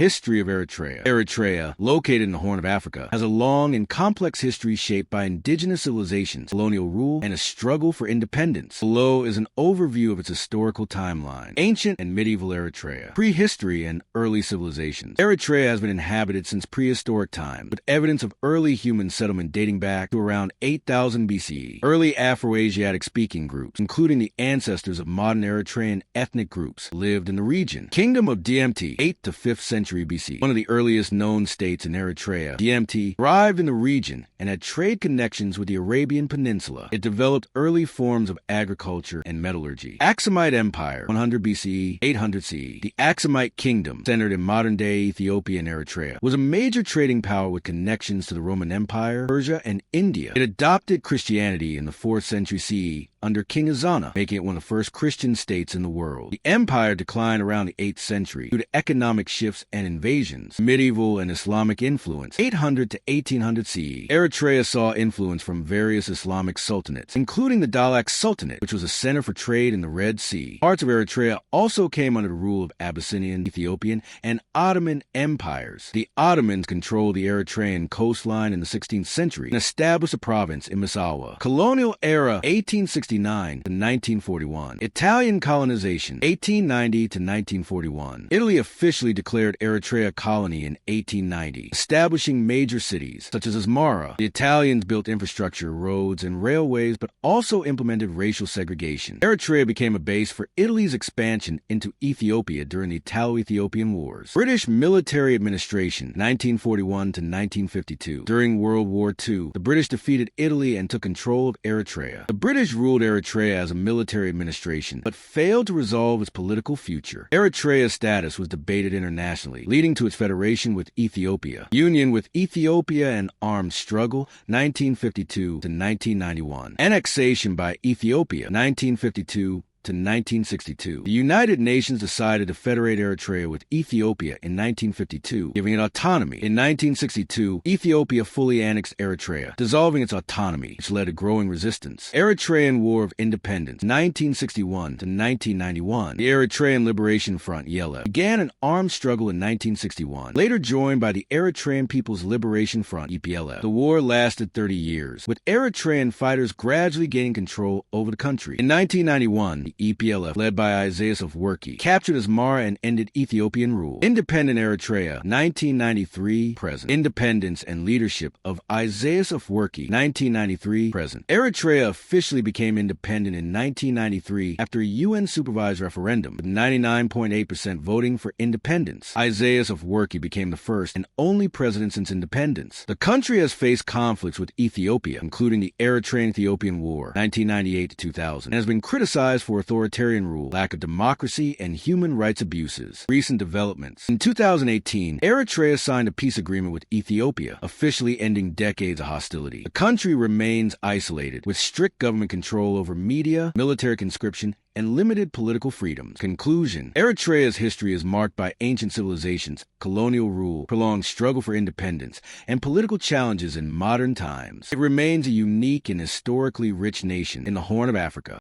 History of Eritrea. Eritrea, located in the Horn of Africa, has a long and complex history shaped by indigenous civilizations, colonial rule, and a struggle for independence. Below is an overview of its historical timeline. Ancient and medieval Eritrea. Prehistory and early civilizations. Eritrea has been inhabited since prehistoric times, with evidence of early human settlement dating back to around 8000 BCE. Early Afro-Asiatic speaking groups, including the ancestors of modern Eritrean ethnic groups, lived in the region. Kingdom of DMT, 8th to 5th century BC. One of the earliest known states in Eritrea, DMT thrived in the region and had trade connections with the Arabian Peninsula. It developed early forms of agriculture and metallurgy. Aksumite Empire, 100 BCE, 800 CE. The Aksumite Kingdom, centered in modern-day Ethiopia and Eritrea, was a major trading power with connections to the Roman Empire, Persia, and India. It adopted Christianity in the 4th century CE under King Azana, making it one of the first Christian states in the world. The empire declined around the 8th century due to economic shifts and invasions, medieval and Islamic influence. 800 to 1800 CE. Eritrea saw influence from various Islamic sultanates, including the Dahlak Sultanate, which was a center for trade in the Red Sea. Parts of Eritrea also came under the rule of Abyssinian, Ethiopian, and Ottoman empires. The Ottomans controlled the Eritrean coastline in the 16th century and established a province in Massawa. Colonial era 1869 to 1941. Italian colonization 1890 to 1941. Italy officially declared Eritrea a colony in 1890, establishing major cities such as Asmara. The Italians built infrastructure, roads, and railways, but also implemented racial segregation. Eritrea became a base for Italy's expansion into Ethiopia during the Italo-Ethiopian Wars. British military administration 1941 to 1952. During World War II, the British defeated Italy and took control of Eritrea. The British ruled Eritrea as a military administration, but failed to resolve its political future. Eritrea's status was debated internationally, leading to its federation with Ethiopia. Union with Ethiopia and armed struggle 1952 to 1991. Annexation by Ethiopia 1952 to 1962. The United Nations decided to federate Eritrea with Ethiopia in 1952, giving it autonomy. In 1962, Ethiopia fully annexed Eritrea, dissolving its autonomy, which led to growing resistance. Eritrean War of Independence, 1961 to 1991. The Eritrean Liberation Front, YELA, began an armed struggle in 1961, later joined by the Eritrean People's Liberation Front, EPLF. The war lasted 30 years, with Eritrean fighters gradually gaining control over the country. In 1991, the EPLF, led by Isaias Afwerki, captured Asmara and ended Ethiopian rule. Independent Eritrea, 1993 present. Independence and leadership of Isaias Afwerki, 1993 present. Eritrea officially became independent in 1993 after a UN-supervised referendum, with 99.8% voting for independence. Isaias Afwerki became the first and only president since independence. The country has faced conflicts with Ethiopia, including the Eritrean-Ethiopian War, 1998 to 2000, and has been criticized for authoritarian rule, lack of democracy, and human rights abuses. Recent developments. In 2018, Eritrea signed a peace agreement with Ethiopia, officially ending decades of hostility. The country remains isolated, with strict government control over media, military conscription, and limited political freedoms. Conclusion. Eritrea's history is marked by ancient civilizations, colonial rule, prolonged struggle for independence, and political challenges in modern times. It remains a unique and historically rich nation in the Horn of Africa.